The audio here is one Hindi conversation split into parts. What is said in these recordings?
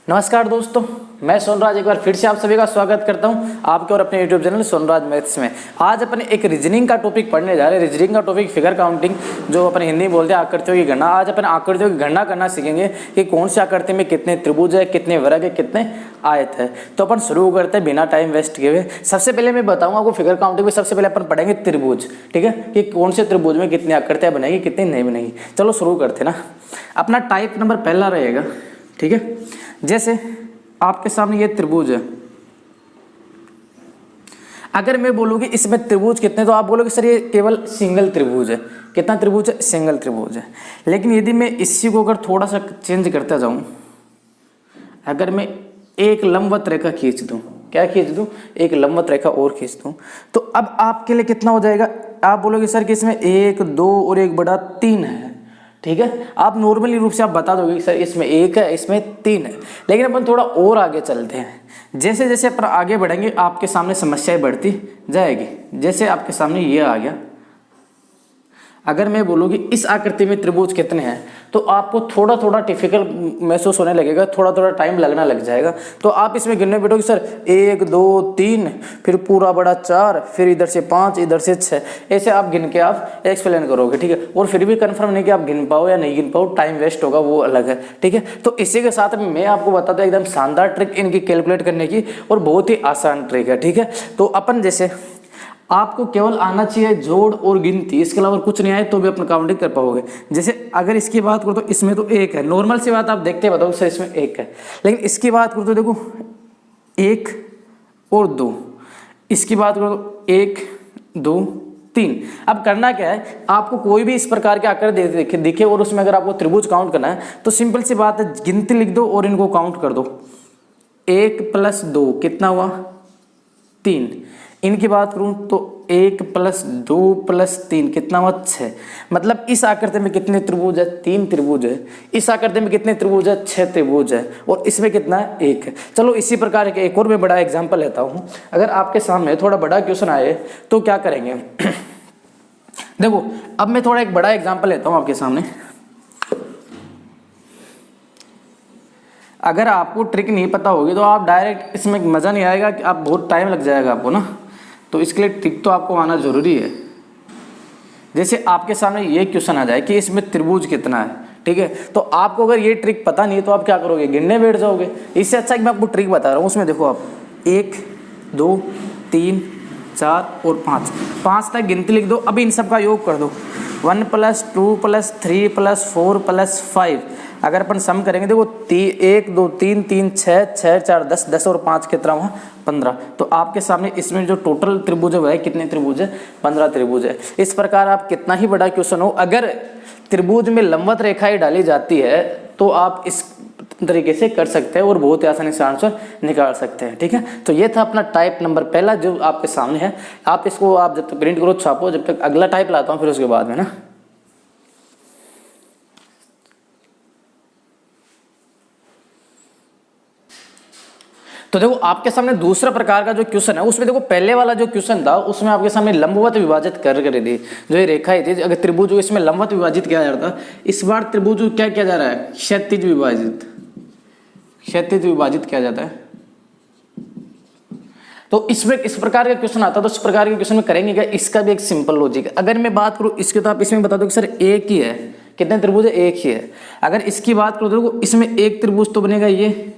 नमस्कार दोस्तों, मैं सोनराज एक बार फिर से आप सभी का स्वागत करता हूं आपके और अपने YouTube चैनल सोनराज मैथ्स में। आज अपन एक रीजनिंग का टॉपिक पढ़ने जा रहे हैं। रीजनिंग का टॉपिक फिगर काउंटिंग, जो अपन हिंदी में बोलते हैं आकृतियों की गणना। आज अपन आकृतियों की गणना करना सीखेंगे कि कौन सी आकृति में कितने त्रिभुज है, कितने वर्ग है, कितने आयत है। तो अपन शुरू करते हैं बिना टाइम वेस्ट किए हुए। सबसे पहले मैं बताऊंगा आपको फिगर काउंटिंग में सबसे पहले अपन पढ़ेंगे त्रिभुज, ठीक है, कि कौन से त्रिभुज में कितनी आकृतियां बनेगी, कितनी नहीं बनेगी। चलो शुरू करते ना। अपना टाइप नंबर पहला रहेगा, ठीक है। जैसे आपके सामने ये त्रिभुज है, अगर मैं बोलूँ कि इसमें त्रिभुज कितने, तो आप बोलोगे सर ये केवल सिंगल त्रिभुज है। कितना त्रिभुज है? सिंगल त्रिभुज है। लेकिन यदि मैं इसी को अगर थोड़ा सा चेंज करता जाऊं, अगर मैं एक लंबवत रेखा खींच दूं, क्या खींच दूं? एक लंबवत रेखा और खींच दूं, तो अब आपके लिए कितना हो जाएगा? आप बोलोगे सर कि इसमें 1, 2 और 1/3 है, ठीक है। आप नॉर्मली रूप से आप बता दोगे कि सर इसमें 1 है, इसमें 3 है। लेकिन अपन थोड़ा और आगे चलते हैं। जैसे जैसे अपन आगे बढ़ेंगे आपके सामने समस्याएं बढ़ती जाएगी। जैसे आपके सामने ये आ गया, अगर मैं बोलूँ कि इस आकृति में त्रिभुज कितने हैं, तो आपको थोड़ा थोड़ा डिफिकल्ट महसूस होने लगेगा, थोड़ा थोड़ा टाइम लगना लग जाएगा। तो आप इसमें गिनने बैठोगे सर 1, 2, 3, फिर पूरा बड़ा 4, फिर इधर से 5, इधर से 6, ऐसे आप गिन के आप एक्सप्लेन करोगे, ठीक है। और फिर भी कंफर्म नहीं कि आप गिन पाओ या नहीं गिन पाओ, टाइम वेस्ट होगा, वो अलग है, ठीक है। तो इसी के साथ मैं आपको बताता हूँ एकदम शानदार ट्रिक इनकी कैलकुलेट करने की, और बहुत ही आसान ट्रिक है, ठीक है। तो अपन जैसे आपको केवल आना चाहिए जोड़ और गिनती, इसके अलावा कुछ नहीं आए तो भी अपना काउंटिंग कर पाओगे। जैसे अगर इसकी बात करो तो इसमें तो 1 है, नॉर्मल सी बात आप देखते बताओ सर इसमें 1 है। लेकिन इसकी बात करो तो देखो 1 और 2, इसकी बात करो तो 1, 2, 3। अब करना क्या है, आपको कोई भी इस प्रकार के आकृति दिखे और उसमें अगर आपको त्रिभुज काउंट करना है तो सिंपल सी बात है, गिनती लिख दो और इनको काउंट कर दो। 1 + 2 कितना हुआ? 3। इनकी बात करूं तो 1 + 2 + 3 कितना हुआ? 6। मतलब इस आकृति में कितने त्रिभुज है? 3 त्रिभुज है। इस आकृति में कितने त्रिभुज है? 6 त्रिभुज है। और इसमें कितना है? 1 है। चलो इसी प्रकार के एक और मैं बड़ा एग्जांपल लेता हूं। अगर आपके सामने थोड़ा बड़ा क्वेश्चन आए तो क्या करेंगे? देखो अब मैं थोड़ा एक बड़ा एग्जाम्पल लेता हूं आपके सामने। अगर आपको ट्रिक नहीं पता होगी तो आप डायरेक्ट इसमें मजा नहीं आएगा, कि आप बहुत टाइम लग जाएगा आपको ना, तो इसके लिए ट्रिक तो आपको आना जरूरी है। जैसे आपके सामने ये क्वेश्चन आ जाए कि इसमें त्रिभुज कितना है, ठीक है, तो आपको अगर ये ट्रिक पता नहीं है तो आप क्या करोगे? गिनने बैठ जाओगे। इससे अच्छा कि मैं आपको ट्रिक बता रहा हूँ, उसमें देखो आप 1, 2, 3, 4 और 5 तक गिनती लिख दो। अभी इन सब का योग कर दो, 1 + 2 + 3 + 4 + 5। अगर अपन सम करेंगे देखो 1, 2, 3, 3, 6, 6, 4, 10, 10 और 5 कितना हुआ? 15। तो आपके सामने इसमें जो टोटल त्रिभुज है वह कितने त्रिभुज है? 15 त्रिभुज है। इस प्रकार आप कितना ही बड़ा क्वेश्चन हो, अगर त्रिभुज में लंबवत रेखाएं डाली जाती है तो आप इस तरीके से कर सकते हैं और बहुत ही आसानी से आंसर निकाल सकते हैं, ठीक है। तो ये था अपना टाइप नंबर पहला जो आपके सामने है। आप इसको आप जब तक प्रिंट करो छापो, जब तक अगला टाइप लाता हूँ फिर उसके बाद में ना। तो देखो आपके सामने दूसरा प्रकार का जो क्वेश्चन है, उसमें देखो पहले वाला जो क्वेश्चन था उसमें आपके सामने लंबवत विभाजित कर दी जो ये रेखाएं थी, अगर त्रिभुज इसमें लंबवत विभाजित किया जा रहा था, इस बार त्रिभुज क्या किया जा रहा है? क्षैतिज विभाजित किया जाता है। तो इसमें इस प्रकार का क्वेश्चन आता है, तो इस प्रकार के क्वेश्चन में करेंगे क्या? इसका भी एक सिंपल लॉजिक है। अगर मैं बात करूं इसके, तो आप इसमें बता दो कि सर एक ही है। कितने त्रिभुज है? एक ही है। अगर इसकी बात करो तो इसमें एक त्रिभुज तो बनेगा ये,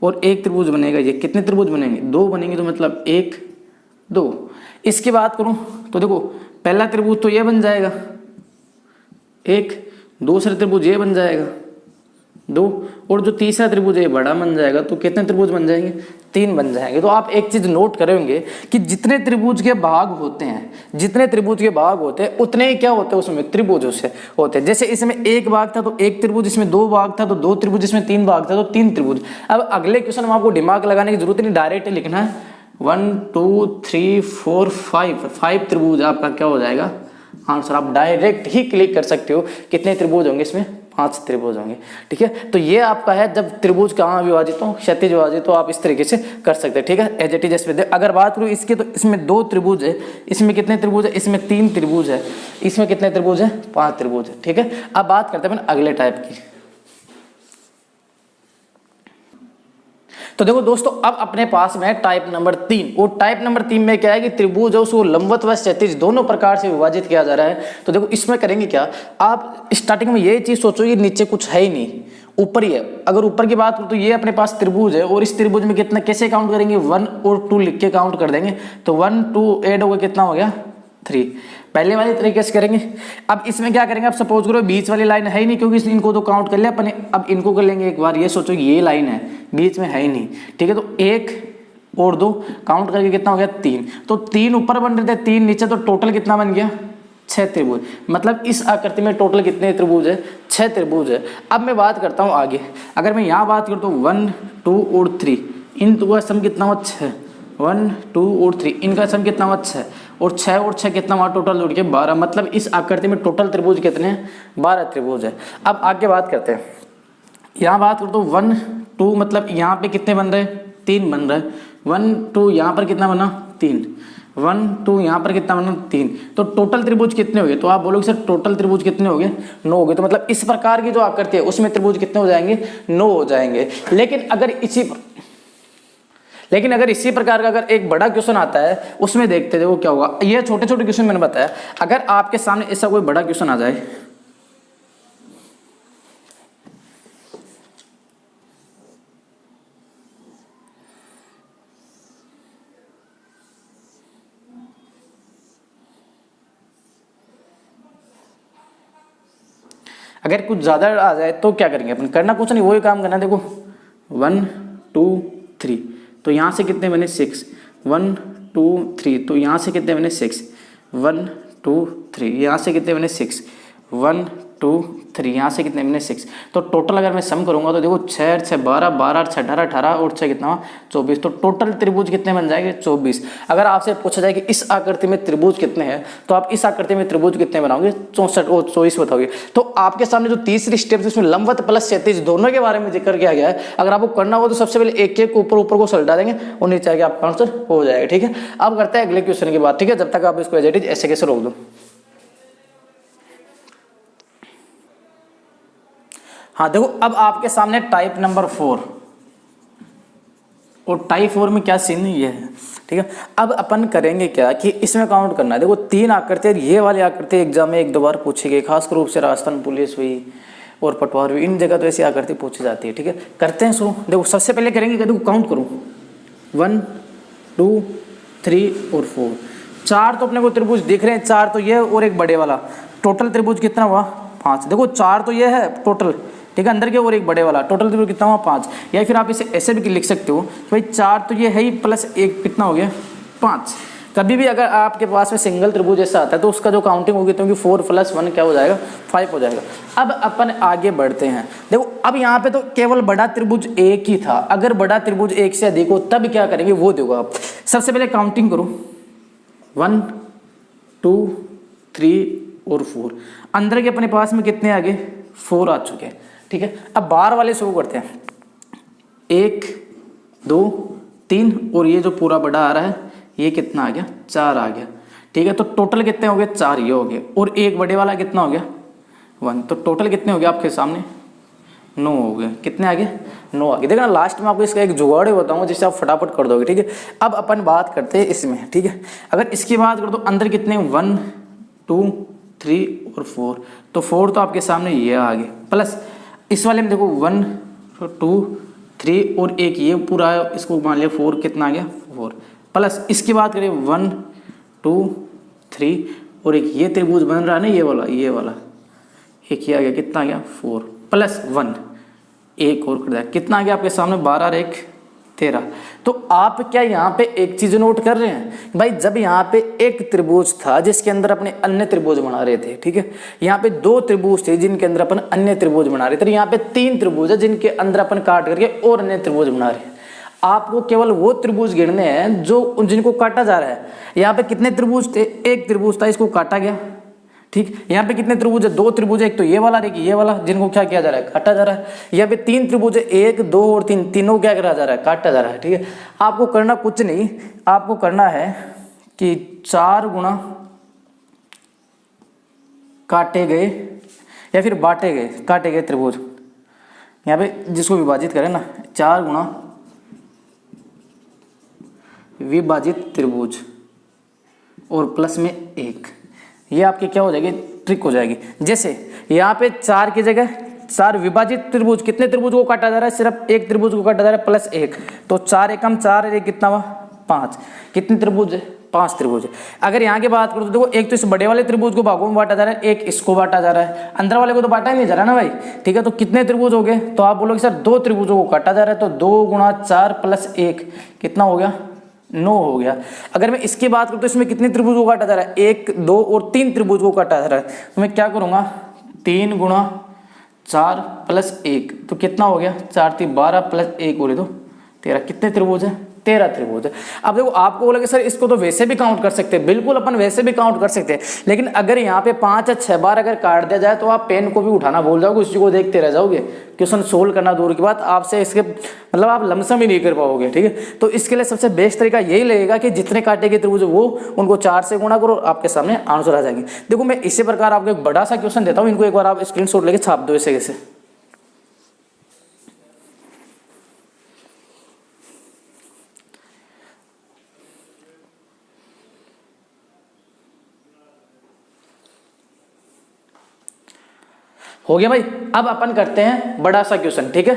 और एक त्रिभुज बनेगा ये। कितने त्रिभुज बनेंगे? 2 बनेंगे, तो मतलब 1, 2। इसकी बात करूं तो देखो पहला त्रिभुज तो ये बन जाएगा 1, दूसरा त्रिभुज ये बन जाएगा 2, और जो तीसरा त्रिभुज है बड़ा बन जाएगा। तो कितने त्रिभुज बन जाएंगे? 3 बन जाएंगे। तो आप एक चीज नोट करेंगे कि जितने त्रिभुज के भाग होते हैं, जितने त्रिभुज के भाग होते हैं उतने ही क्या होते हैं उसमें त्रिभुजों से होते हैं। जैसे इसमें 1 भाग था तो 1 त्रिभुज, इसमें 2 भाग था तो 2 त्रिभुज, इसमें 3 भाग था तो 3 त्रिभुज। अब अगले क्वेश्चन में आपको दिमाग लगाने की जरूरत नहीं, डायरेक्ट लिखना है 1, 2, 3, 4, 5 त्रिभुज आपका क्या हो जाएगा? आंसर। आप डायरेक्ट ही क्लिक कर सकते हो। कितने त्रिभुज होंगे इसमें? 5 त्रिभुज होंगे, ठीक है। तो ये आपका है जब त्रिभुज कहाँ विभाजित हो? क्षैतिज विभाजित, तो आप इस तरीके से कर सकते हैं, ठीक है। As it is. अगर बात करूँ इसकी, तो इसमें 2 त्रिभुज है, इसमें कितने त्रिभुज है? इसमें 3 त्रिभुज है, इसमें कितने त्रिभुज है? 5 त्रिभुज है, ठीक है। अब बात करते हैं अगले टाइप की। तो देखो दोस्तों, अब अपने पास में है टाइप नंबर 3, और टाइप नंबर 3 में क्या है कि त्रिभुज है उसको लंबवत व क्षैतिज दोनों प्रकार से विभाजित किया जा रहा है। तो देखो इसमें करेंगे क्या, आप स्टार्टिंग में ये चीज सोचो, ये नीचे कुछ है ही नहीं, ऊपर ही है। अगर ऊपर की बात करूं तो ये अपने पास त्रिभुज है, और इस त्रिभुज में कितना कैसे काउंट करेंगे, 1 और 2 लिख के काउंट कर देंगे। तो 1 2 ऐड होगा, कितना हो गया 3। पहले वाले तरीके से करेंगे। अब इसमें क्या करेंगे, आप सपोज करो बीच वाली लाइन है ही नहीं, क्योंकि इनको तो काउंट कर लिया अपने। अब इनको कर लेंगे एक बार, ये सोचो ये लाइन है बीच में है ही नहीं, ठीक है। तो 1 और 2 काउंट करके कितना हो गया 3। तो 3 ऊपर बन रहे थे, 3 नीचे, तो टोटल कितना बन गया 6 त्रिभुज। मतलब इस आकृति में टोटल कितने त्रिभुज है, 6 त्रिभुज है। अब मैं बात करता हूँ आगे, अगर मैं यहाँ बात करता हूँ 1 2 और 3, इन दो का सम कितना हुआ 6, 1 2 और 3, इनका सम कितना हुआ 6, और 6 कितना हुआ टोटल जोड़ के 12। मतलब इस आकृति में टोटल त्रिभुज कितने हैं, 12 त्रिभुज है। अब आगे बात करते हैं, यहाँ बात करते हैं 1 2, मतलब यहाँ पे कितने बन रहे हैं, 3 बन रहे हैं। 1 2 यहाँ पर कितना बना 3, 1 2 यहाँ पर कितना बना 3। तो टोटल त्रिभुज कितने हो गए, तो आप बोलोगे सर टोटल त्रिभुज कितने हो गए, 9 हो गए। तो मतलब इस प्रकार की जो आकृति है उसमें त्रिभुज कितने हो जाएंगे, 9 हो जाएंगे। लेकिन अगर इसी प्रकार का अगर एक बड़ा क्वेश्चन आता है, उसमें देखते देखो क्या होगा। ये छोटे छोटे क्वेश्चन मैंने बताया, अगर आपके सामने ऐसा कोई बड़ा क्वेश्चन आ जाए, अगर कुछ ज्यादा आ जाए तो क्या करेंगे अपन, करना कुछ नहीं, वही काम करना। देखो 1 2 3, तो यहाँ से कितने बने 6, 1 2 3, तो यहाँ से कितने बने 6, 1 2 3, यहाँ से कितने बने 6, 1 2 3, यहाँ से कितने बने 6। तो टोटल अगर मैं सम करूंगा तो देखो 6 6 12, 12 6 18, 18 और 6 कितना 24। तो टोटल त्रिभुज कितने बन जाएंगे 24। अगर आपसे पूछा जाए कि इस आकृति में त्रिभुज कितने हैं, तो आप इस आकृति में त्रिभुज कितने बनाओगे, 64 और 24 बताओगे। तो आपके सामने जो तीसरी स्टेप है उसमें लंबवत प्लस क्षैतिज दोनों के बारे में जिक्र किया गया है। अगर आपको करना हो तो सबसे पहले एक एक ऊपर ऊपर को सलटा देंगे और नीचे आके आपका आंसर हो जाएगा, ठीक है। अब करते हैं अगले क्वेश्चन की बात, ठीक है। जब तक आप इसको एज इट इज ऐसे कैसे रोक दो। हाँ देखो, अब आपके सामने टाइप नंबर 4, और टाइप 4 में क्या सीन ये है, ठीक है। अब अपन करेंगे क्या कि इसमें काउंट करना है। देखो 3 आकृति, ये वाली आकृति एग्जाम में 1-2 बार पूछी गई, खास रूप से राजस्थान पुलिस हुई और पटवार हुई, इन जगह तो ऐसी आकृति पूछी जाती है, ठीक है। करते हैं शुरू। देखो सबसे पहले करेंगे, देखो काउंट करूँ 1 2 3 और 4, 4 तो अपने को त्रिभुज दिख रहे हैं, 4 तो ये और एक बड़े वाला, टोटल त्रिभुज कितना हुआ 5। देखो 4 तो ये है टोटल, ठीक है, अंदर के और एक बड़े वाला, टोटल त्रिभुज कितना हुआ 5। या फिर आप इसे ऐसे भी लिख सकते हो भाई 4 तो ये है ही प्लस 1 कितना हो गया 5। कभी भी अगर आपके पास में सिंगल त्रिभुज ऐसा आता है तो उसका जो काउंटिंग होगी, क्योंकि 4 + 1 क्या हो जाएगा 5 हो जाएगा। अब अपन आगे बढ़ते हैं। देखो अब यहाँ पे तो केवल बड़ा त्रिभुज एक ही था, अगर बड़ा त्रिभुज एक से अधिक हो तब क्या करेंगे वो देखो आप। सबसे पहले काउंटिंग करो 1 2 3 और 4, अंदर के अपने पास में कितने आ गए 4 आ चुके हैं, ठीक है। अब बाहर वाले शुरू करते हैं, 1 2 3 और ये जो पूरा बड़ा आ रहा है ये कितना आ गया 4 आ गया, ठीक है। तो टोटल कितने हो गए 4 ये हो गए, और एक बड़े वाला कितना हो गया 1। तो टोटल कितने हो गए आपके सामने 9 हो गए। कितने आ गए 9 आ गए। देखना लास्ट में आपको इसका एक जुगाड़ बताऊंगा जिससे आप फटाफट कर दोगे, ठीक है। अब अपन बात करते हैं इसमें, ठीक है। अगर इसकी बात करो तो अंदर कितने 1 2 3 और 4, तो 4 तो आपके सामने ये आ गए, प्लस इस वाले में देखो 1 2 3 और एक ये पूरा है, इसको मान लिया 4, कितना आ गया 4, प्लस इसकी बात करें 1 2 3 और एक ये त्रिभुज बन रहा है ना, ये वाला एक ये आ गया, कितना आ गया 4 प्लस 1 एक और कर दिया, कितना आ गया आपके सामने 12 और 1 13। तो आप क्या यहाँ पे एक चीज नोट कर रहे हैं भाई, जब यहाँ पे एक त्रिभुज था जिसके अंदर अपने अन्य त्रिभुज बना रहे थे, ठीक है। यहाँ पे 2 त्रिभुज थे जिनके अंदर अपन अन्य त्रिभुज बना रहे थे, यहाँ पे 3 त्रिभुज है जिनके अंदर अपन काट करके और अन्य त्रिभुज बना रहे हैं। आपको केवल वो त्रिभुज गिनने हैं जो जिनको काटा जा रहा है। यहाँ पे कितने त्रिभुज थे, एक त्रिभुज था, इसको काटा गया, ठीक। यहाँ पे कितने त्रिभुज है 2 त्रिभुज है, एक तो ये वाला एक ये वाला, जिनको क्या किया जा रहा है काटा जा रहा है। यहाँ पे 3 त्रिभुज है, 1 2 और 3, तीनों क्या करा जा रहा है काटा जा रहा है, ठीक है। आपको करना कुछ नहीं, आपको करना है कि 4 गुणा काटे गए या फिर बांटे गए काटे गए त्रिभुज, यहाँ पे जिसको विभाजित करें ना 4 गुणा विभाजित त्रिभुज और प्लस में 1, ये आपकी क्या हो जाएगी, ट्रिक हो जाएगी। जैसे यहाँ पे 4 की जगह 4 विभाजित त्रिभुज, कितने त्रिभुज को काटा जा रहा है, सिर्फ एक त्रिभुज को काटा जा रहा है प्लस 1, तो 4 एकम 4, ये कितना हुआ 5, कितने त्रिभुज है 5 त्रिभुज है। अगर यहाँ की बात करो तो देखो एक तो इस बड़े वाले त्रिभुज को भागों में बांटा जा रहा है, एक इसको बांटा जा रहा है, अंदर वाले को तो बांटा ही नहीं जा रहा ना भाई, ठीक है। तो कितने त्रिभुज हो गए, तो आप बोलोगे सर 2 त्रिभुजों को काटा जा रहा है, तो 2 गुणा 4 प्लस 1 कितना हो गया, 9 हो गया। अगर मैं इसकी बात करूँ तो इसमें कितने त्रिभुज को काटा जा रहा है, 1 2 और 3 त्रिभुज को काटा जा रहा है, तो मैं क्या करूँगा 3 गुणा 4 प्लस 1, तो कितना हो गया 4 3 12 प्लस 1 बोले तो 13, कितने त्रिभुज है 13 त्रिभुज है। अब देखो आपको बोला कि सर इसको तो वैसे भी काउंट कर सकते हैं, बिल्कुल अपन वैसे भी काउंट कर सकते हैं, लेकिन अगर यहाँ पे 5 या 6 बार अगर काट दिया जाए तो आप पेन को भी उठाना भूल जाओगे, उसी को देखते रह जाओगे, क्वेश्चन सोल्व करना दूर की बात, आपसे इसके मतलब आप लमसम ही नहीं कर पाओगे, ठीक है। तो इसके लिए सबसे बेस्ट तरीका यही लगेगा कि जितने काटेंगे त्रिभुज वो उनको 4 से गुणा करो, आपके सामने आंसर आ जाएंगे। देखो मैं इसी प्रकार आपको एक बड़ा सा क्वेश्चन देता हूँ, इनको एक बार आप स्क्रीनशॉट लेके छाप दो ऐसे कैसे। हो गया भाई। अब अपन करते हैं बड़ा सा क्वेश्चन, ठीक है,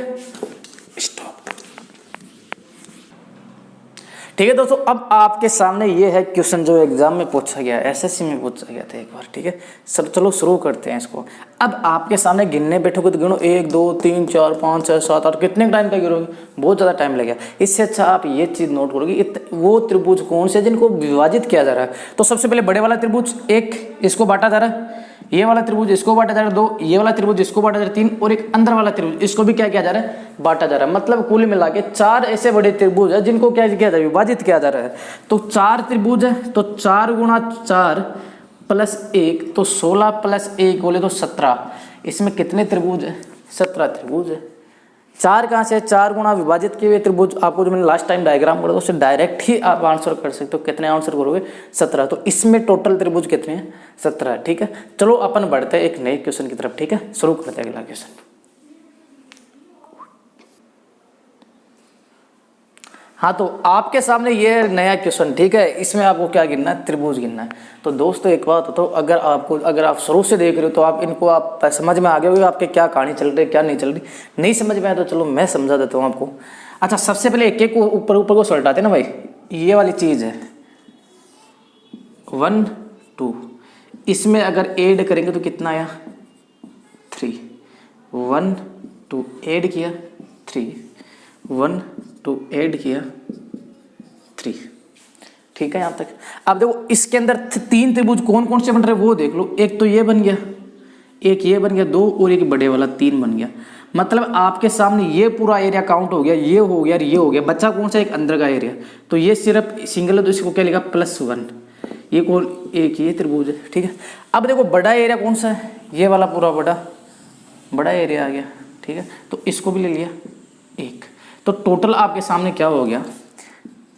स्टॉप। ठीक है दोस्तों, अब आपके सामने ये है क्वेश्चन जो एग्जाम में पूछा गया, एसएससी में पूछा गया था एक बार, ठीक है। सर चलो शुरू करते हैं इसको। अब आपके सामने गिनने बैठोगे तो गिनो 1 2 3 4 5 6 7 8, कितने टाइम तक गिनोगे, बहुत ज़्यादा टाइम लगेगा। इससे अच्छा आप ये चीज़ नोट करोगे वो त्रिभुज कौन से जिनको विभाजित किया जा रहा है। तो सबसे पहले बड़े वाला त्रिभुज 1, इसको बांटा जा रहा है, ये वाला त्रिभुज इसको बांटा जा रहा है 2, ये वाला त्रिभुज इसको बांटा जा रहा है 3, और एक अंदर वाला त्रिभुज इसको भी क्या किया जा रहा है, बांटा जा रहा है। मतलब कुल मिला के 4 ऐसे बड़े त्रिभुज है जिनको क्या किया जा रहा है, विभाजित किया जा रहा है। तो 4 त्रिभुज है, तो 4 गुणा 4 प्लस 1, तो 16 प्लस 1 बोले तो 17। इसमें कितने त्रिभुज है, 17 त्रिभुज है। 4 कहाँ से, 4 गुणा विभाजित किए हुए त्रिभुज, आपको जो मैंने लास्ट टाइम डायग्राम पढ़ा उससे डायरेक्ट ही आप आंसर कर सकते हो। कितने आंसर करोगे, 17। तो इसमें टोटल त्रिभुज कितने हैं, 17, ठीक है। चलो अपन बढ़ते हैं एक नए क्वेश्चन की तरफ, ठीक है, शुरू करते हैं अगला क्वेश्चन। हाँ, तो आपके सामने ये नया क्वेश्चन, ठीक है, इसमें आपको क्या गिनना है, त्रिभुज गिनना है। तो दोस्तों एक बात तो अगर आप शुरू से देख रहे हो तो आप इनको आप समझ में आ गए होगा आपके क्या कहानी चल रही है क्या नहीं चल रही। नहीं समझ में आया तो चलो मैं समझा देता हूँ आपको। अच्छा, सबसे पहले एक एक को ऊपर को सलटाते ना भाई, ये वाली चीज़ है 1 2, इसमें अगर ऐड करेंगे तो कितना आया 3, 1 2 ऐड किया 3, 1 2 ऐड किया 3, ठीक है यहाँ तक। अब देखो इसके अंदर 3 त्रिभुज कौन कौन से बन रहे हैं वो देख लो। एक तो ये बन गया, एक ये बन गया 2, और एक बड़े वाला 3 बन गया। मतलब आपके सामने ये पूरा एरिया काउंट हो गया, ये हो गया और ये हो गया। बच्चा कौन सा, एक अंदर का एरिया। तो ये सिर्फ सिंगल है तो इसको क्या लिखा +1, ये कौन, एक ये त्रिभुज है, ठीक है। अब देखो बड़ा एरिया कौन सा है, ये वाला पूरा बड़ा एरिया आ गया, ठीक है। तो इसको भी ले लिया 1। तो टोटल आपके सामने क्या हो गया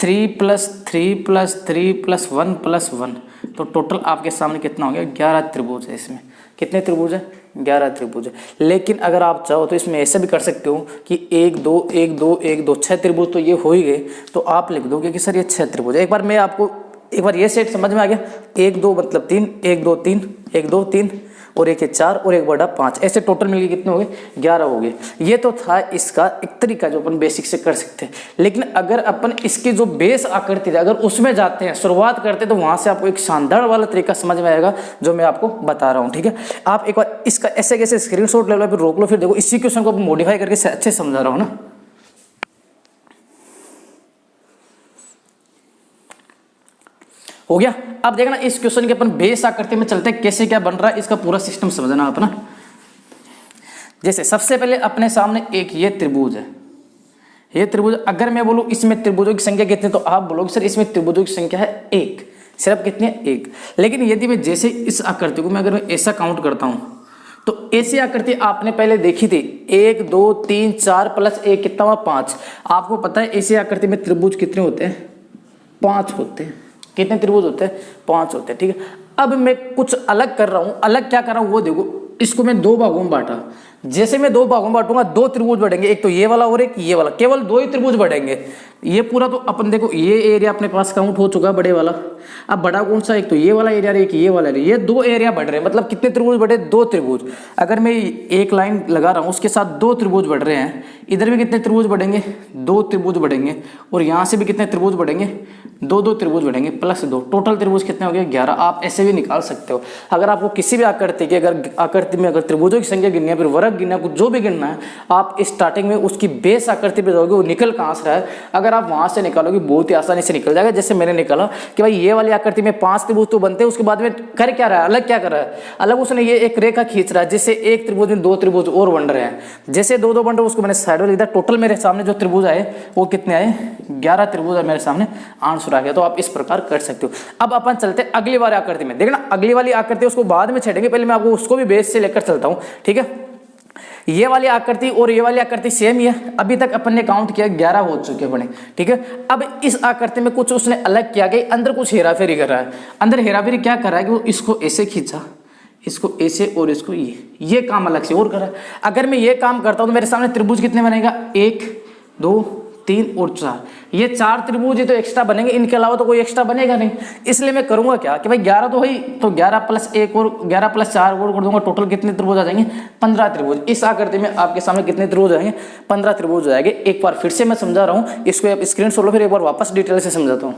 3 + 3 + 3 + 1 + 1, तो टोटल आपके सामने कितना हो गया 11 त्रिभुज है। इसमें कितने त्रिभुज है, 11 त्रिभुज है। लेकिन अगर आप चाहो तो इसमें ऐसे भी कर सकते हो कि 1 2 1 2 1 2 6 त्रिभुज तो ये हो ही गए। तो आप लिख दोगे कि सर ये 6 त्रिभुज है। एक बार मैं आपको एक बार ये सेट समझ में आ गया, 1 2 मतलब 3, 1 2 3, 1 2 3 और एक है 4 और एक बड़ा 5, ऐसे टोटल मिलके कितने हो गए 11 हो गए। ये तो था इसका एक तरीका जो अपन बेसिक से कर सकते हैं। लेकिन अगर अपन इसकी जो बेस आकृति है अगर उसमें जाते हैं, शुरुआत करते हैं, तो वहां से आपको एक शानदार वाला तरीका समझ में आएगा जो मैं आपको बता रहा हूँ, ठीक है। आप एक बार इसका ऐसे कैसे स्क्रीनशॉट ले लो, फिर रोक लो, फिर देखो इसी क्वेश्चन को मॉडिफाई करके अच्छे से समझा रहा हूँ ना। हो गया। अब देखना इस क्वेश्चन के अपन बेस आकृति में चलते हैं, कैसे क्या बन रहा है इसका पूरा सिस्टम समझना अपना। जैसे सबसे पहले अपने सामने एक ये त्रिभुज है, ये त्रिभुज अगर मैं बोलूं इसमें त्रिभुजों की संख्या कितनी, तो आप बोलोगे सर इसमें त्रिभुजों की संख्या है 1, सिर्फ कितनी है 1। लेकिन यदि मैं जैसे इस आकृति को मैं अगर मैं ऐसा काउंट करता हूं तो ऐसी आकृति आपने पहले देखी थी 1 2 3 4 + 1 कितना हुआ 5। आपको पता है ऐसी आकृति में त्रिभुज कितने होते हैं, 5 होते हैं। कितने त्रिभुज होते हैं, 5 होते हैं, ठीक है। अब मैं कुछ अलग कर रहा हूं, अलग क्या कर रहा हूं वो देखो। इसको मैं 2 भागों में बांटा, जैसे मैं दो भागों में बांटूंगा, दो त्रिभुज बढ़ेंगे, एक तो ये वाला और एक ये वाला, केवल दो ही त्रिभुज बढ़ेंगे। ये पूरा तो अपन देखो ये एरिया अपने पास काउंट हो चुका है बड़े वाला। अब बड़ा कौन सा, एक तो ये वाला एरिया, एक ये वाला एरिया, ये दो एरिया बढ़ रहे हैं, मतलब कितने त्रिभुज बढ़े, दो त्रिभुज। अगर मैं एक लाइन लगा रहा हूँ उसके साथ दो त्रिभुज बढ़ रहे हैं, इधर भी कितने त्रिभुज बढ़ेंगे, दो त्रिभुज बढ़ेंगे, और यहाँ से भी कितने त्रिभुज बढ़ेंगे, दो दो त्रिभुज बढ़ेंगे प्लस दो, टोटल त्रिभुज कितने हो गए, 11। आप ऐसे भी निकाल सकते हो। अगर आपको किसी भी आकृति के, अगर आकृति में अगर त्रिभुजों की संख्या गिननी है, फिर वर्ग गिनना है, कुछ जो भी गिनना है, आप स्टार्टिंग में उसकी बेस आकृति पे जाओगे, वो निकल कहाँ से रहा है, अगर आप वहां से निकालोगे बहुत ही आसानी से निकल जाएगा। जैसे मैंने निकाला कि भाई ये वाली आकृति में 5 त्रिभुज तो बनते हैं, उसके बाद में कर क्या रहा है, अलग क्या कर रहा है, अलग उसने ये एक रेखा खींच रहा है, जिससे एक त्रिभुज में दो त्रिभुज और बन रहे हैं। जैसे दो दो बन रहे हैं उसको मैंने साइड में लिख दिया। टोटल मेरे सामने जो त्रिभुज आए वो कितने आए, 11 त्रिभुज मेरे सामने आंसर आ गया। तो आप इस प्रकार कर सकते हो। अब अपन चलते अगली वाली आकृति में। देखना अगली वाली आकृति उसको बाद में छेड़ेंगे, पहले मैं आपको उसको भी बेस से लेकर चलता हूं, ठीक है। ये वाली आकृति और ये वाली आकृति सेम ही है। अभी तक अपन ने काउंट किया 11 हो चुके बने, ठीक है। अब इस आकृति में कुछ उसने अलग किया गया, अंदर कुछ हेराफेरी कर रहा है। अंदर हेराफेरी क्या कर रहा है कि वो इसको ऐसे खींचा, इसको ऐसे और इसको ये काम अलग से और कर रहा है। अगर मैं ये काम करता हूं तो मेरे सामने त्रिभुज कितने बनेगा, 1 2 3 और 4। ये 4 त्रिभुज ही तो एक्स्ट्रा बनेंगे, इनके अलावा तो कोई एक्स्ट्रा बनेगा नहीं। इसलिए मैं करूंगा क्या कि भाई 11 तो है, तो 11 प्लस 1 और 11 प्लस 4 और कर दूंगा। टोटल कितने त्रिभुज आ जाएंगे, 15 त्रिभुज। इस आकृति में आपके सामने कितने त्रिभुज आएंगे, 15 त्रिभुज आएंगे। एक बार फिर से मैं समझा रहा हूं, इसको आप स्क्रीनशॉट लो, फिर एक बार वापस डिटेल से समझाता हूं,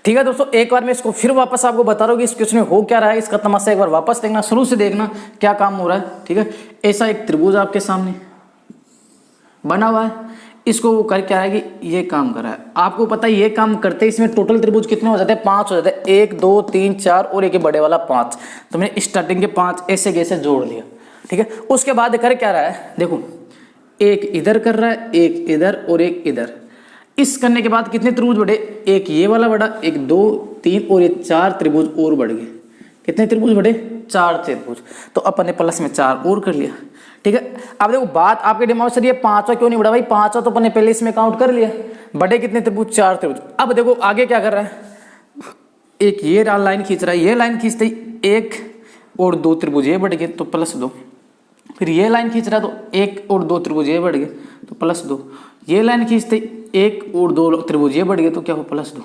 ठीक है दोस्तों। एक बार मैं इसको फिर वापस आपको बता रहा हूँ कि इस क्वेश्चन में हो क्या रहा है, इसका तमाशा एक बार वापस देखना, शुरू से देखना क्या काम हो रहा है, ठीक है। ऐसा एक त्रिभुज आपके सामने बना हुआ है, इसको वो कर क्या रहा है कि ये काम कर रहा है। आपको पता है ये काम करते इसमें टोटल त्रिभुज कितने हो जाते हैं, 5 हो जाते हैं। 1 2 3 4 और एक बड़े वाला 5। तो मैंने स्टार्टिंग के 5 ऐसे कैसे जोड़ लिया, ठीक है। उसके बाद कर क्या रहा है, देखो एक इधर कर रहा है, एक इधर और एक इधर। इस करने के बाद कितने त्रिभुज बढ़े, एक ये वाला बढ़ा, एक 2 3 और ये 4 त्रिभुज और बढ़ गए। कितने त्रिभुज बढ़े, 4 त्रिभुज। तो अपन ने प्लस में 4 और कर लिया, ठीक है। अब देखो बात आपके दिमाग में सर ये 5वां क्यों नहीं बढ़ा, भाई 5वां तो अपन ने पहले इसमें काउंट कर लिया। बड़े कितने त्रिभुज, 4 त्रिभुज। अब देखो आगे क्या कर रहा है, एक ये लाइन खींच रहा है, ये लाइन खींचते ही 1 और 2 त्रिभुज ये बढ़ गए तो +2। फिर ये लाइन खींच रहा है तो 1 और 2 त्रिभुज ये बढ़ गए तो +2। ये लाइन खींचते 1 और 2 त्रिभुज ये बढ़ गए तो क्या हो, +2।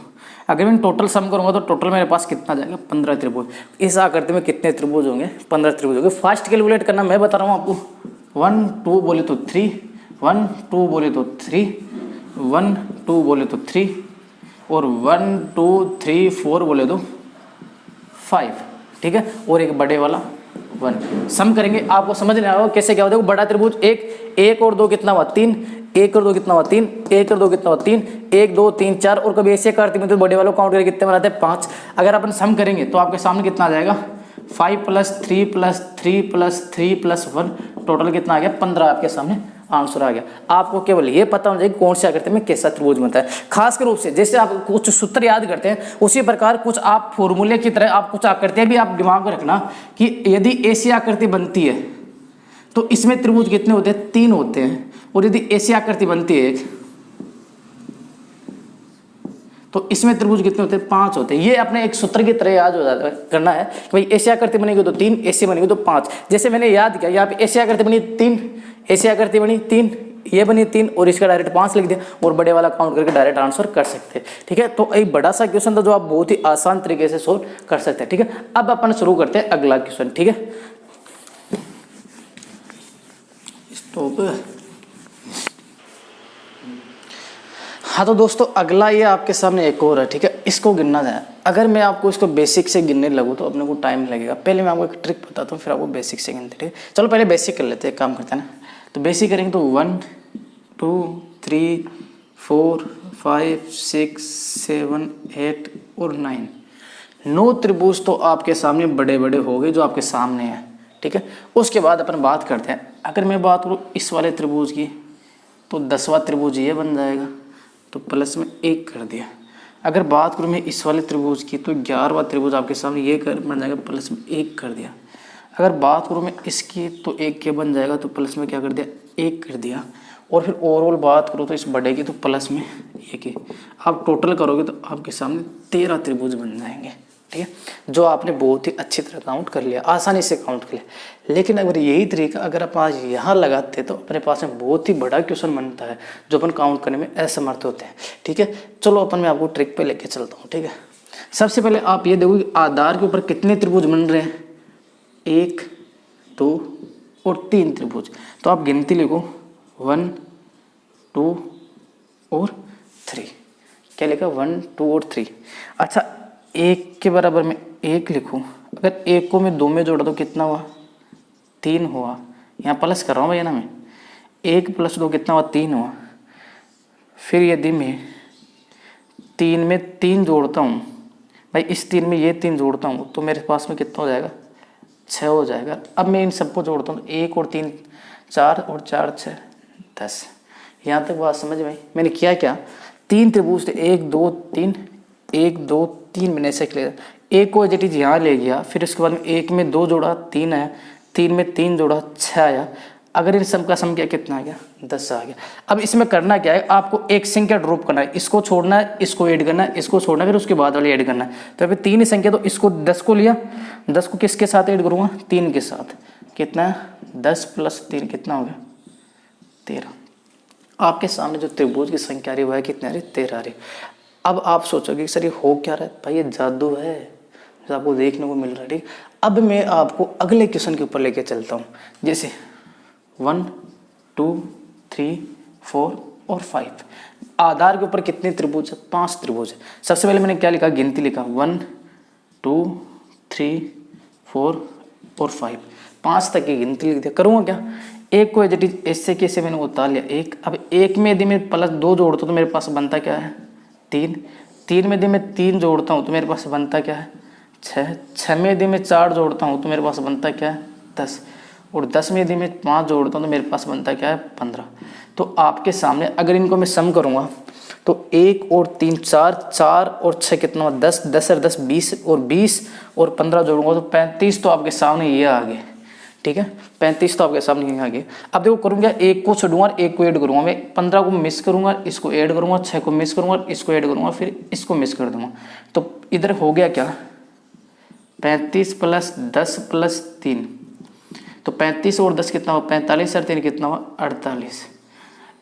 अगर मैं टोटल सम करूंगा तो टोटल मेरे पास कितना जाएगा, 15 त्रिभुज। इस आकृति में कितने त्रिभुज होंगे, 15 त्रिभुज होंगे। फास्ट कैलकुलेट करना मैं बता रहा हूँ आपको। 1 2 बोले तो 3, 1 2 बोले तो 3, 1 2 बोले तो 3 और 1 2 3 4 बोले तो 5, ठीक है। और एक बड़े वाला 1। सम करेंगे आपको समझ नहीं आएगा कैसे क्या होता है। बड़ा त्रिभुज 1 और 2 कितना हुआ, 3, 1 और 2 कितना हुआ, 3, 1 और 2 कितना हुआ, 3, 1 2 3 4 और कभी ऐसे करते में तो बड़े वालों काउंट करके कितने बनाते हैं, 5। अगर अपन सम करेंगे तो आपके सामने कितना आ जाएगा, 5 + 3 + 3 + 3 + 1, टोटल कितना आ गया, 15 आपके सामने आंसर आ गया। आपको केवल ये पता होना चाहिए कौन से आकृति में कैसा त्रिभुज बनता है। खास रूप से जैसे आप कुछ सूत्र याद करते हैं उसी प्रकार कुछ आप फॉर्मूले की तरह आप कुछ आकृतियां भी आप दिमाग में रखना कि यदि ऐसी आकृति बनती है तो इसमें त्रिभुज कितने होते हैं, 3 होते हैं। और यदि ऐसी आकृति बनती है एक तो इसमें त्रिभुज कितने होते हैं, 5 होते हैं। ये अपने एक सूत्र की तरह याद हो जाता है, करना है कि भाई ऐसी आकृति बनेगी तो 3, ऐसी बनेगी तो 5। जैसे मैंने याद किया यहाँ पे ऐसी आकृति बनी 3, ऐसी आकृति बनी 3, ये बनी 3 और इसका डायरेक्ट 5 लिख दिया और बड़े वाला काउंट करके डायरेक्ट आंसर कर सकते हैं, ठीक है। तो एक बड़ा सा क्वेश्चन था जो आप बहुत ही आसान तरीके से सोल्व कर सकते हैं, ठीक है। अब अपन शुरू करते हैं अगला क्वेश्चन, ठीक है। स्टॉप। हाँ तो दोस्तों अगला ये आपके सामने एक और है, ठीक है। इसको गिनना है। अगर मैं आपको इसको बेसिक से गिनने लगूँ तो अपने को टाइम लगेगा। पहले मैं आपको एक ट्रिक बताता हूँ फिर आपको बेसिक से गिनते, ठीक है। चलो पहले बेसिक कर लेते हैं, काम करते हैं ना। तो बेसिक करेंगे तो 1 2 3 4 5 6 7 8 और 9 त्रिभुज तो आपके सामने बड़े बड़े हो गए जो आपके सामने हैं, ठीक है। उसके बाद अपन बात करते हैं। अगर मैं बात करूँ इस वाले त्रिभुज की तो 10वां त्रिभुज ये बन जाएगा तो प्लस में 1 कर दिया। अगर बात करूँ मैं इस वाले त्रिभुज की तो 11वां त्रिभुज आपके सामने ये बन जाएगा, प्लस में 1 कर दिया। अगर बात करूँ मैं इसकी तो 1 के बन जाएगा तो प्लस में क्या कर दिया, 1 कर दिया। और फिर ओवरऑल बात करो तो इस बड़े की तो प्लस में 1 है। आप टोटल करोगे तो आपके सामने 13 त्रिभुज बन जाएंगे, ठीक है। ठीक है, जो आपने बहुत ही अच्छी तरह काउंट कर लिया, आसानी से काउंट कर लिया। लेकिन अगर यही तरीका अगर आप आज यहाँ लगाते तो अपने पास में बहुत ही बड़ा क्वेश्चन बनता है जो अपन काउंट करने में असमर्थ होते हैं। ठीक है, चलो अपन मैं आपको ट्रिक पे लेके चलता हूँ। ठीक है, सबसे पहले आप ये देखो कि आधार के ऊपर कितने त्रिभुज बन रहे हैं, 1 2 और 3 त्रिभुज। तो आप गिनती लिखो 1 2 और 3। क्या लिखा, 1 2 और 3। अच्छा, 1 के बराबर में 1 लिखूं, अगर 1 को मैं 2 में जोड़ा तो कितना हुआ, 3 हुआ। यहाँ प्लस कर रहा हूँ भैया ना मैं, 1 + 2 कितना हुआ, 3 हुआ। फिर यदि मैं 3 में 3 जोड़ता हूँ भाई, इस 3 में ये 3 जोड़ता हूँ तो मेरे पास में कितना हो जाएगा, 6 हो जाएगा। अब मैं इन सबको जोड़ता हूँ, 1 और 3 4 और 4 6 10। यहाँ तक बात समझ में? मैंने किया क्या, 3 त्रिभुज थे, 1 2 3 1 2 3 मैंने ऐसे क्लियर, एक को एज यहाँ ले गया। फिर उसके बाद में 1 में 2 जोड़ा 3 आया, 3 में 3 जोड़ा 6 आया। अगर इन सब का सम किया कितना आ गया, 10 आ गया। अब इसमें करना क्या है, आपको एक संख्या ड्रॉप करना है, इसको छोड़ना है, इसको ऐड करना है, इसको छोड़ना है, फिर उसके बाद वाली ऐड करना है। तो अभी 3 ही संख्या, तो इसको 10 को लिया, 10 को किसके साथ ऐड करूँगा, 3 के साथ। कितना है, 10 + 3 कितना हो गया, 13। आपके सामने जो त्रिभुज की संख्या आ रही है वह कितनी आ रही है, 13 आ रही है। अब आप सोचोगे कि सर ये हो क्या रहा है, भाई ये जादू है जो आपको देखने को मिल रहा है। ठीक, अब मैं आपको अगले क्वेश्चन के ऊपर लेके चलता हूँ। जैसे 1 2 3 4 और 5, आधार के ऊपर कितने त्रिभुज है, 5 त्रिभुज है। सबसे पहले मैंने क्या लिखा, गिनती लिखा 1 2 3 4 और 5, 5 तक की गिनती लिख दिया। करूँगा क्या, एक को एज ऐसे कैसे मैंने उतार लिया 1। अब 1 में यदि मैं +2 जोड़ता हूँ तो मेरे पास बनता क्या है, 3। 3 में यदि मैं 3 जोड़ता हूँ तो मेरे पास बनता क्या है, 6। 6 में यदि मैं 4 जोड़ता हूँ तो मेरे पास बनता क्या है, 10। और 10 में यदि मैं 5 जोड़ता हूँ तो मेरे पास बनता क्या है, 15। तो आपके सामने अगर इनको मैं सम करूँगा तो 1 और 3 4, 4 और 6 कितना हुआ, 10, 10 और 10 20, और 20 और 15 जोड़ूंगा तो 35। तो आपके सामने ये आ गए। ठीक है, 35 तो आपके सामने ये आ गए। अब देखो करूँगा, 1 को छोड़ूंगा और 1 को ऐड करूँगा। मैं 15 को मिस करूँगा, इसको ऐड करूँगा, 6 को मिस करूँगा, इसको ऐड करूँगा, फिर इसको मिस कर दूँगा। तो इधर हो गया क्या, 35 + 10 + 3, तो 35 और 10 कितना हुआ, 45 और 3 कितना हुआ, 48।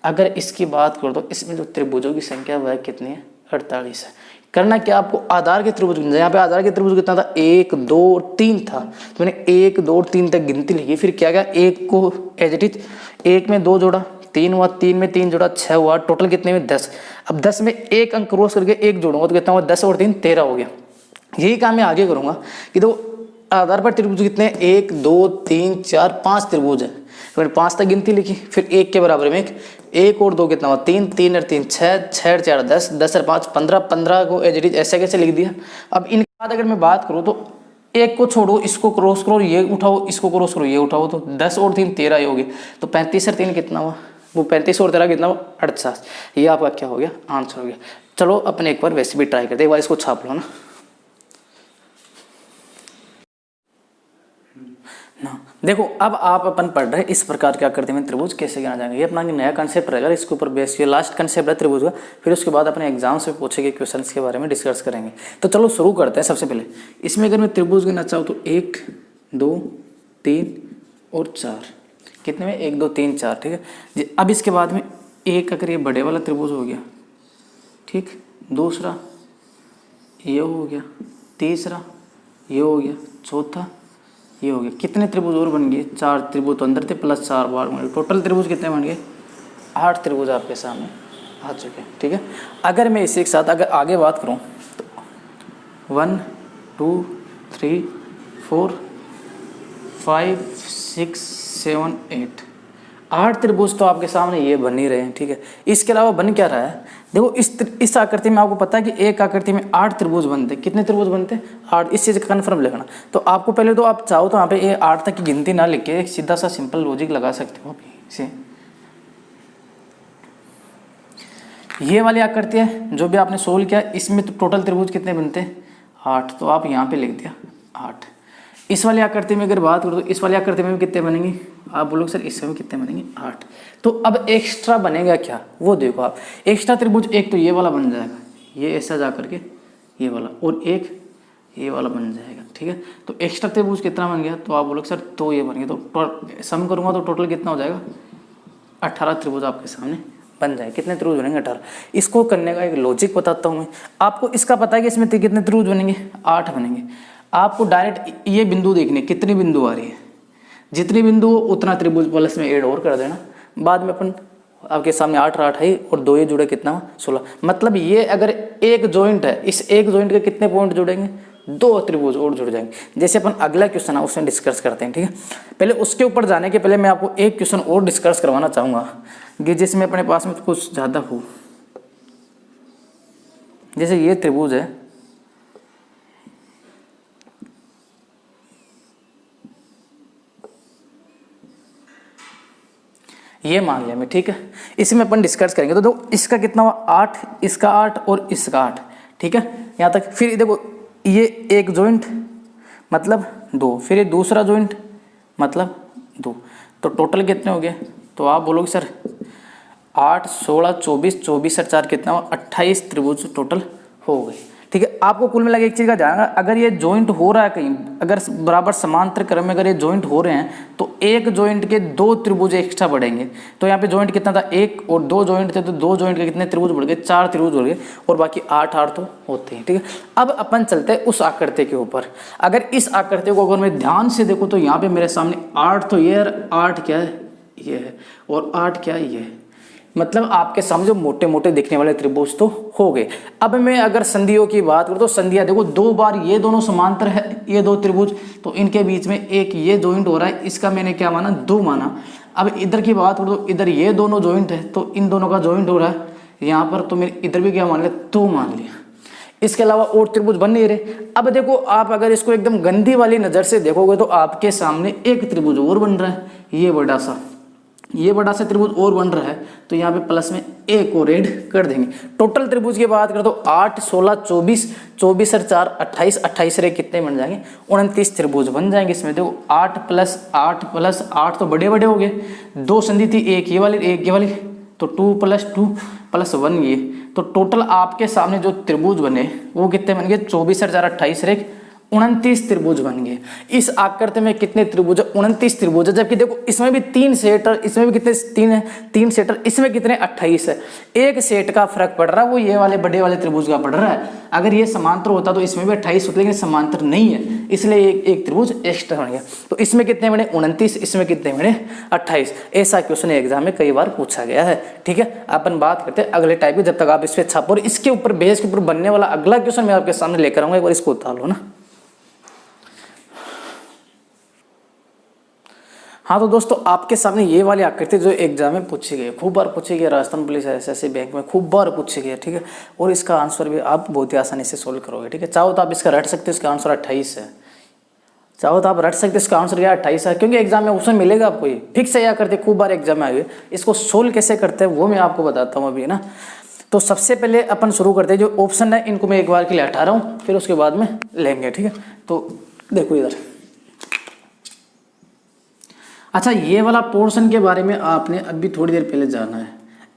अगर इसकी बात करो तो इसमें जो त्रिभुजों की संख्या वह कितनी है, 48 है। करना क्या, आपको आधार के त्रिभुज, यहाँ पे आधार के त्रिभुज कितना था, 1 2 और 3 था। तो मैंने 1 2 और 3 तक गिनती लिखी। फिर क्या गया, 1 को एज इट इज 1 में 2 जोड़ा 3 हुआ, 3 में 3 जोड़ा 6 हुआ, टोटल कितने में 10। अब 10 में एक अंक क्रॉस करके 1 जोड़ूंगा तो कितना हुआ, 10 और 3 13 हो गया। यही काम मैं आगे करूँगा कि तो आधार पर त्रिभुज कितने, 1 2 3 4 5 त्रिभुज है। तो मैंने 5 तक गिनती लिखी। फिर 1 के बराबर में 1 और 2 कितना हुआ, 3, 3 और 3 6, 6 और 4 10, 10 और 5 15, 15 को एज इट इज ऐसे कैसे लिख दिया। अब इनके बाद अगर मैं बात करूँ तो 1 को छोड़ो, इसको क्रॉस करो, ये उठाओ, इसको क्रॉस करो, ये उठाओ, तो 10 और 3 13 ही हो गए। तो 35 और 3 कितना हुआ, वो 35 और 13 कितना हुआ, 48। ये आपका क्या हो गया, आंसर हो गया। चलो अपने एक बार वैसे भी ट्राई करते, एक बार इसको छाप लो ना। देखो अब आप अपन पढ़ रहे इस प्रकार क्या करते हैं त्रिभुज कैसे गिना जाएंगे। ये अपना नया कंसेप्ट रहेगा, इसके ऊपर बेस, ये लास्ट कंसेप्ट है त्रिभुज का। फिर उसके बाद अपने एग्जाम से पूछे गए क्वेश्चंस के बारे में डिस्कस करेंगे। तो चलो शुरू करते हैं। सबसे पहले इसमें अगर मैं त्रिभुज गिनना चाहूँ तो 1 2 3 और 4, कितने में 1 2 3 4। ठीक है, अब इसके बाद में एक अगर ये बड़े वाला त्रिभुज हो गया, ठीक, दूसरा ये हो गया, तीसरा ये हो गया, चौथा ये हो गया। कितने त्रिभुज और बन गए, 4 त्रिभुज तो अंदर थे प्लस 4 बार बन गए। टोटल त्रिभुज कितने बन गए, 8 त्रिभुज आपके सामने आ चुके हैं। ठीक है, अगर मैं इसे एक साथ अगर आगे बात करूं तो 1 2 3 4 5 6 7 8 त्रिभुज तो आपके सामने ये बन ही रहे हैं। ठीक है, इसके अलावा बन क्या रहा है, देखो इस आकृति में आपको पता है कि एक आकृति में 8 त्रिभुज बनते हैं। कितने त्रिभुज बनते हैं, 8। इस चीज़ का कन्फर्म लिखना। तो आपको पहले तो आप चाहो तो यहाँ पे ये 8 तक की गिनती ना लिख के एक सीधा सा सिंपल लॉजिक लगा सकते हो इसे। ये वाली आकृति है जो भी आपने सोल्व किया, इसमें तो टोटल त्रिभुज कितने बनते हैं, 8। तो आप यहाँ पे लिख दिया 8। इस वाली आकृति में अगर बात करो तो इस वाली आकृति में भी कितने बनेंगे, आप बोलोगे सर इसमें कितने बनेंगे, 8। तो अब एक्स्ट्रा बनेगा क्या, वो देखो आप। एक्स्ट्रा त्रिभुज एक तो ये वाला बन जाएगा, ये ऐसा जा करके ये वाला, और एक ये वाला बन जाएगा, ठीक है। तो एक्स्ट्रा त्रिभुज कितना बन गया, तो आप बोलोगे सर तो ये बन गया, तो सम करूँगा तो टोटल कितना हो जाएगा, 18 त्रिभुज आपके सामने बन जाए। कितने त्रिभुज बनेंगे, 18। इसको करने का एक लॉजिक बताता हूँ मैं आपको। इसका पता है कि इसमें कितने त्रिभुज बनेंगे, 8 बनेंगे। आपको डायरेक्ट ये बिंदु देखने कितनी बिंदु आ रही है, जितनी बिंदु उतना त्रिभुज प्लस में ऐड और कर देना। बाद में अपन आपके सामने 8 8 है और 2 ये जुड़े कितना 16। मतलब ये अगर एक जॉइंट है, इस एक जॉइंट के कितने पॉइंट जुड़ेंगे, 2 त्रिभुज और जुड़ जाएंगे। जैसे अपन अगला क्वेश्चन है उसमें डिस्कस करते हैं, ठीक है। पहले उसके ऊपर जाने के पहले मैं आपको एक क्वेश्चन और डिस्कस करवाना चाहूँगा कि जिसमें अपने पास में कुछ ज़्यादा हो। जैसे ये त्रिभुज है, ये मान लिया मैं, ठीक है। इसमें अपन डिस्कस करेंगे। तो देखो इसका कितना हुआ 8, इसका 8 और इसका 8, ठीक है, यहाँ तक। फिर देखो ये एक जॉइंट मतलब 2, फिर ये दूसरा जॉइंट मतलब 2, तो टोटल कितने हो गए। तो आप बोलोगे सर 8 16 24, 24 और 4 कितना हुआ 28 त्रिभुज टोटल हो गए, ठीक है। आपको कुल मिला के एक चीज़ का ध्यान, अगर ये जॉइंट हो रहा है कहीं, अगर बराबर समांतर क्रम में अगर ये जॉइंट हो रहे हैं तो एक जॉइंट के 2 त्रिभुज एक्स्ट्रा बढ़ेंगे। तो यहाँ पे जॉइंट कितना था, 1 और 2 जॉइंट थे, तो 2 जॉइंट के कितने त्रिभुज बढ़ गए, 4 त्रिभुज बढ़ गए, और बाकी 8 8 तो होते हैं, ठीक है। अब अपन चलते हैं उस आकृति के ऊपर। अगर इस आकृति को अगर मैं ध्यान से देखूँ तो यहाँ पे मेरे सामने 8 तो ये है, 8 क्या है ये है, और 8 क्या है ये है। मतलब आपके सामने जो मोटे मोटे दिखने वाले त्रिभुज तो हो गए। अब मैं अगर संधियों की बात करूँ तो संधियाँ देखो 2 बार ये दोनों समांतर है, ये 2 त्रिभुज, तो इनके बीच में एक ये जॉइंट हो रहा है, इसका मैंने क्या माना 2 माना। अब इधर की बात करूँ तो इधर ये दोनों जॉइंट है, तो इन दोनों का जॉइंट हो रहा है यहाँ पर, तो मैंने इधर भी क्या मान लिया 2 मान लिया। इसके अलावा और त्रिभुज बन नहीं रहे। अब देखो आप अगर इसको एकदम गंदी वाली नज़र से देखोगे तो आपके सामने एक त्रिभुज और बन रहा है, ये बड़ा सा त्रिभुज और बन रहा है, तो यहाँ पे प्लस में एक और ऐड कर देंगे। टोटल त्रिभुज की बात करें तो 8 16 24, 24 और 4 28, 28 रे कितने बन जाएंगे 29 त्रिभुज बन जाएंगे। इसमें देखो 8 प्लस 8 तो बड़े बड़े हो गए, 2 संधि थी, एक ये वाली, तो 2 + 2 + 1 ये, तो टोटल आपके सामने जो त्रिभुज बने वो कितने बन गए 24 और 4 28 रे 29 त्रिभुज बन गए। इस आकृति में कितने त्रिभुज है 29 त्रिभुज है। जबकि देखो इसमें भी 3 सेट, इसमें भी कितने 3 है 3 सेट, इसमें कितने 28 है। एक सेट का फर्क पड़ रहा है, वो ये वाले बड़े वाले त्रिभुज का पड़ रहा है। अगर ये समांतर होता तो इसमें भी 28 होते, लेकिन समांतर नहीं है, इसलिए एक त्रिभुज एक्स्ट्रा बन गया। तो इसमें कितने बने 29, इसमें कितने बने 28। ऐसा क्वेश्चन एग्जाम में कई बार पूछा गया है, ठीक है। अपन बात करते हैं अगले टाइप की, जब तक आप इस पे छापो। और इसके ऊपर बेस के ऊपर बनने वाला अगला क्वेश्चन मैं आपके सामने लेकर आऊंगा, एक बार इसको उतार लो ना। हाँ तो दोस्तों आपके सामने ये वाली आकृति जो एग्जाम में पूछी गई, खूब बार पूछी गई, राजस्थान पुलिस एसएससी बैंक में खूब बार पूछी गई, ठीक है। और इसका आंसर भी आप बहुत ही आसानी से सोल्व करोगे, ठीक है। चाहो तो आप इसका रट सकते हो, इसका आंसर 28 है। चाहो तो आप रट सकते हो, इसका आंसर क्या 28 है, क्योंकि एग्जाम में ऑप्शन मिलेगा आपको, ये फिक्स है या करते खूब बार एग्जाम में आए हुए। इसको सोल्व कैसे करते हैं वो मैं आपको बताता हूँ अभी ना। तो सबसे पहले अपन शुरू करते हैं, जो ऑप्शन है इनको मैं एक बार के लिए हटा रहा हूँ, फिर उसके बाद में लेंगे, ठीक है। तो देखो इधर, अच्छा ये वाला पोर्शन के बारे में आपने अभी थोड़ी देर पहले जाना है।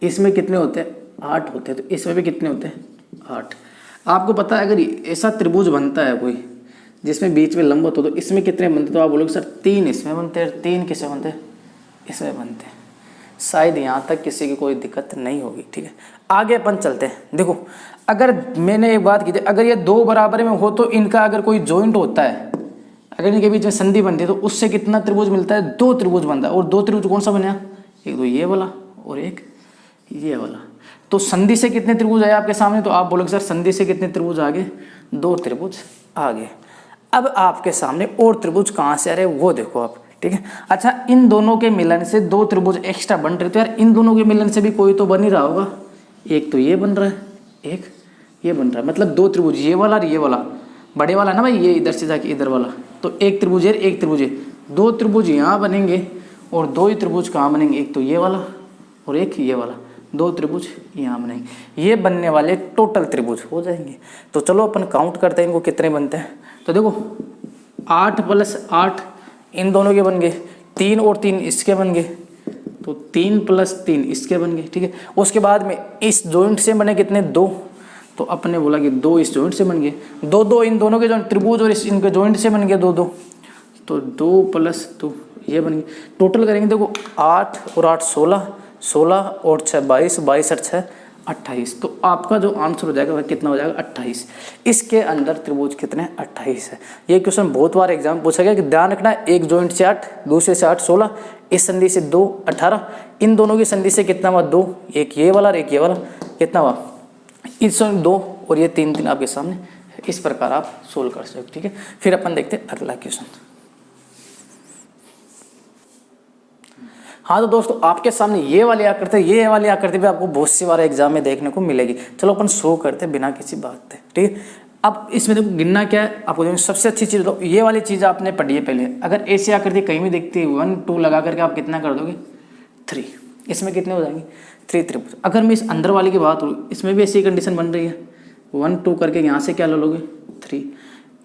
इसमें कितने होते हैं 8 होते हैं, तो इसमें भी कितने होते हैं 8। आपको पता है अगर ऐसा त्रिभुज बनता है कोई जिसमें बीच में लंबवत हो, तो इसमें कितने बनते, तो आप बोलोगे सर 3 इसमें बनते हैं, 3 किसमें बनते हैं, इसमें बनते हैं। शायद यहाँ तक किसी की कोई दिक्कत नहीं होगी, ठीक है। आगे अपन चलते हैं। देखो अगर मैंने एक बात की थी, अगर ये 2 बराबर में हो तो इनका अगर कोई जॉइंट होता है, अगर इनके बीच में संधि बनती है, तो उससे कितना त्रिभुज मिलता है 2 त्रिभुज बनता है। और 2 त्रिभुज कौन सा बना, एक तो ये वाला और एक ये वाला। तो संधि से कितने त्रिभुज आए आपके सामने, तो आप बोलोगे सर संधि से कितने त्रिभुज आगे 2 त्रिभुज आगे। अब आपके सामने और त्रिभुज कहाँ से आ रहे वो देखो आप, ठीक है। अच्छा इन दोनों के मिलन से 2 त्रिभुज एक्स्ट्रा बन रहे, तो यार इन दोनों के मिलन से भी कोई तो बन ही रहा होगा। एक तो ये बन रहा है, एक ये बन रहा है, मतलब 2 त्रिभुज, ये वाला और ये वाला, बड़े वाला ना भाई, ये इधर से जाके इधर वाला, तो एक त्रिभुज है, एक त्रिभुज है। 2 त्रिभुज यहाँ बनेंगे और 2 ही त्रिभुज कहाँ बनेंगे, एक तो ये वाला और एक ये वाला, 2 त्रिभुज यहाँ बनेंगे। ये बनने वाले टोटल त्रिभुज हो जाएंगे। तो चलो अपन काउंट करते हैं इनको कितने बनते हैं। तो देखो 8 + 8 इन दोनों के बन गए, 3 और 3 इसके बन गए, तो 3 + 3 इसके बन गए, ठीक है। उसके बाद में इस जॉइंट से बने कितने 2, तो अपन ने बोला कि 2 इस जॉइंट से बन गए, 2 2 इन दोनों के जॉइंट त्रिभुज और इनके जॉइंट से बन गए 2 2, तो 2 + 2 ये बन गए। टोटल करेंगे देखो 8 और 8 16, 16 और 6 22, 22 और 6 28, तो आपका जो आंसर हो जाएगा वह कितना हो जाएगा 28। इसके अंदर त्रिभुज कितने 28 है। ये क्वेश्चन बहुत बार एग्जाम में पूछा गया कि ध्यान रखना, एक जॉइंट से 8, दूसरे से 8 16, इस संधि से 2 18, इन दोनों की संधि से कितना हुआ 2, एक ये वाला और एक ये वाला, कितना हुआ इस 2 और ये 3 3 आपके सामने। इस प्रकार आप सोल्व कर सकते हो। ठीक है, फिर अपन देखते हैं अगला क्वेश्चन। हाँ तो दोस्तों आपके सामने ये वाली आकृति भी आपको बहुत सी बार एग्जाम में देखने को मिलेगी। चलो अपन शो करते हैं बिना किसी बात के। ठीक है, अब इसमें देखो गिनना क्या है आपको, देखो सबसे अच्छी चीज़, ये वाली चीज़ आपने पढ़ी है पहले। अगर ऐसी आकृति कहीं भी दिखती है 1 2 लगा करके आप कितना कर दोगे 3, इसमें कितने हो जाएंगे 3 त्रिभुज। अगर मैं इस अंदर वाली की बात करूँ, इसमें भी ऐसी कंडीशन बन रही है 1 2 करके यहाँ से क्या ले लोगे 3।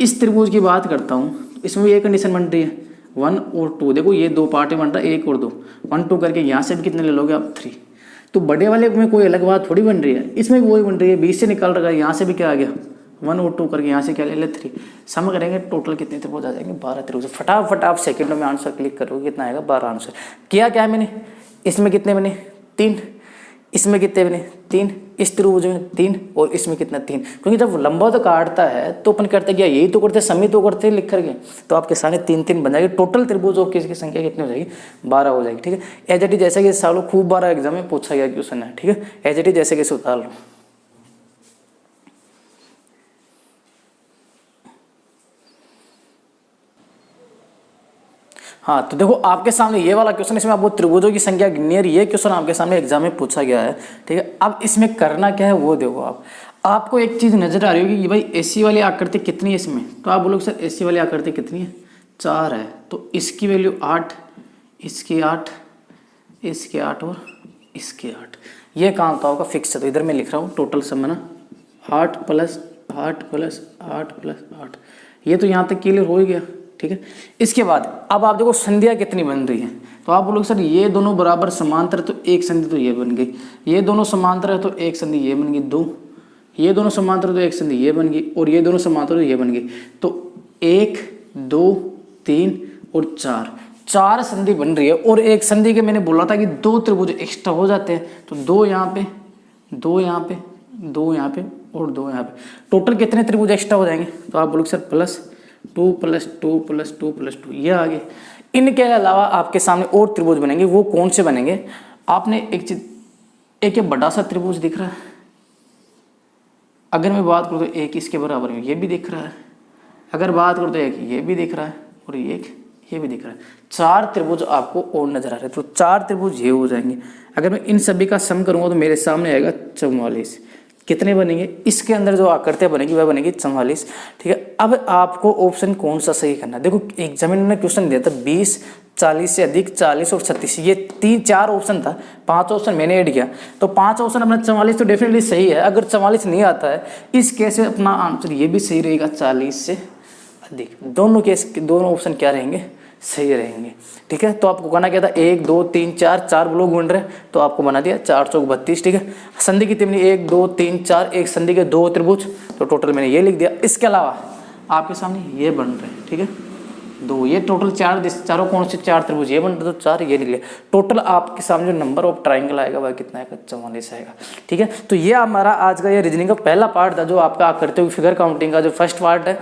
इस त्रिभुज की बात करता हूँ, इसमें भी एक कंडीशन बन रही है 1 और 2, देखो ये 2 पार्ट बन रहा है 1 और 2, 1 2 करके यहाँ से भी कितने ले लोगे आप 3। तो बड़े वाले में कोई अलग बात थोड़ी बन रही है, इसमें भी वही बन रही है, 20 से निकाल रखा है, यहाँ से भी क्या आ गया 1 और 2 करके यहाँ से क्या ले ले 3। सम करेंगे टोटल कितने त्रिभुज आ जाएंगे 12 त्रिभुज। फटाफट आप सेकंडों में आंसर क्लिक करोगे, कितना आएगा 12 आंसर। किया क्या है मैंने, इसमें कितने बने 3, इसमें कितने बने 3, इस त्रिभुज में 3 और इसमें कितना 3, क्योंकि जब लंबा तो काटता है तो अपन करते क्या यही तो करते समी तो करते लिख करके, तो आपके सामने 3 3 बन जाएगी। टोटल त्रिभुजों की संख्या कितनी हो जाएगी 12 हो जाएगी। ठीक है, एज इट इज जैसे कि सालों खूब 12 एग्जाम में पूछा गया क्वेश्चन है। ठीक है, एज इट इज जैसे कि उतार लो। हाँ तो देखो आपके सामने ये वाला क्वेश्चन, इसमें आपको त्रिभुजों की संख्या गिननी है, ये क्वेश्चन आपके सामने एग्जाम में पूछा गया है। ठीक है, अब इसमें करना क्या है वो देखो आपको एक चीज नजर आ रही होगी कि भाई एसी वाली आकृति कितनी है इसमें, तो आप बोलोगे सर एसी वाली आकृति कितनी है 4 है, तो इसकी वैल्यू 8, इसकी 8, इसके 8 और इसके 8, ये कहाँ होता होगा फिक्स है। तो इधर मैं लिख रहा हूँ टोटल सम ना 8 + 8 + 8 + 8, ये तो यहाँ तक क्लियर हो ही गया। ठीक है, इसके बाद अब आप देखो संधियाँ कितनी बन रही हैं, तो आप बोलोगे सर ये दोनों बराबर समांतर, तो एक संधि तो ये बन गई, ये दोनों समांतर है तो एक संधि ये बन गई 2, ये दोनों समांतर तो एक संधि ये बन गई, और ये दोनों समांतर तो ये बन गई। तो 1 2 3 और 4 संधि बन रही है, और एक संधि के मैंने बोला था कि 2 त्रिभुज एक्स्ट्रा हो जाते हैं, तो 2 यहाँ पे 2 यहाँ पे 2 यहाँ पे और 2 यहाँ पे, टोटल कितने त्रिभुज एक्स्ट्रा हो जाएंगे। तो आप बोलोगे सर +2 + 2 + 2 + 2 ये आगे। इनके अलावा आपके सामने और त्रिभुज बनेंगे, वो कौन से बनेंगे, आपने एक चीज, एक ये बड़ा सा त्रिभुज दिख रहा है, अगर मैं बात करूँ तो एक इसके बराबर में ये भी दिख रहा है, अगर बात करूँ तो एक ये भी दिख रहा है और एक ये भी दिख रहा है। 4 त्रिभुज आपको और नजर आ रहे हैं, तो 4 त्रिभुज ये हो जाएंगे। अगर मैं इन सभी का सम करूँगा तो मेरे सामने आएगा 44। कितने बनेंगे, इसके अंदर जो आकृतियाँ बनेगी वह बनेगी 44। ठीक है, अब आपको ऑप्शन कौन सा सही करना है। देखो एग्जामिनर ने क्वेश्चन दिया था 20 40 से अधिक 40 और 36, ये 3-4 ऑप्शन था, 5 ऑप्शन मैंने ऐड किया, तो 5 ऑप्शन अपना 44 तो डेफिनेटली सही है। अगर 44 नहीं आता है इस केस में अपना आंसर ये भी सही रहेगा 40 से अधिक, दोनों केस दोनों ऑप्शन क्या रहेंगे सही रहेंगे। ठीक है, तो आपको कहना क्या था 1 2 3 4 ब्लॉक बन रहे, तो आपको बना दिया 4 चौक 32। ठीक है, संधि कितनी बनी 1 2 3 4, एक संधि के 2 त्रिभुज, तो टोटल मैंने ये लिख दिया। इसके अलावा आपके सामने ये बन रहे हैं, ठीक है 2, ये टोटल 4 चारों कौन से 4 त्रिभुज ये बन रहे, तो 4 ये लिख लिया। टोटल आपके सामने जो नंबर ऑफ ट्राइंगल आएगा वह कितना आएगा 44 आएगा। ठीक है, तो ये हमारा आज का ये रीजनिंग का पहला पार्ट था, जो आपका करते हुए फिगर काउंटिंग का जो फर्स्ट पार्ट है,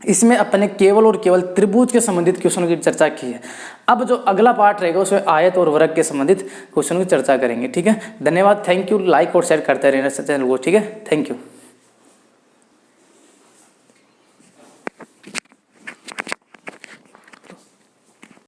इसमें अपने केवल और केवल त्रिभुज के संबंधित क्वेश्चन की चर्चा की है। अब जो अगला पार्ट रहेगा उसमें आयत और वर्ग के संबंधित क्वेश्चन की चर्चा करेंगे। ठीक है, धन्यवाद, थैंक यू, लाइक और शेयर करते रहना चैनल को। ठीक है, थैंक यू।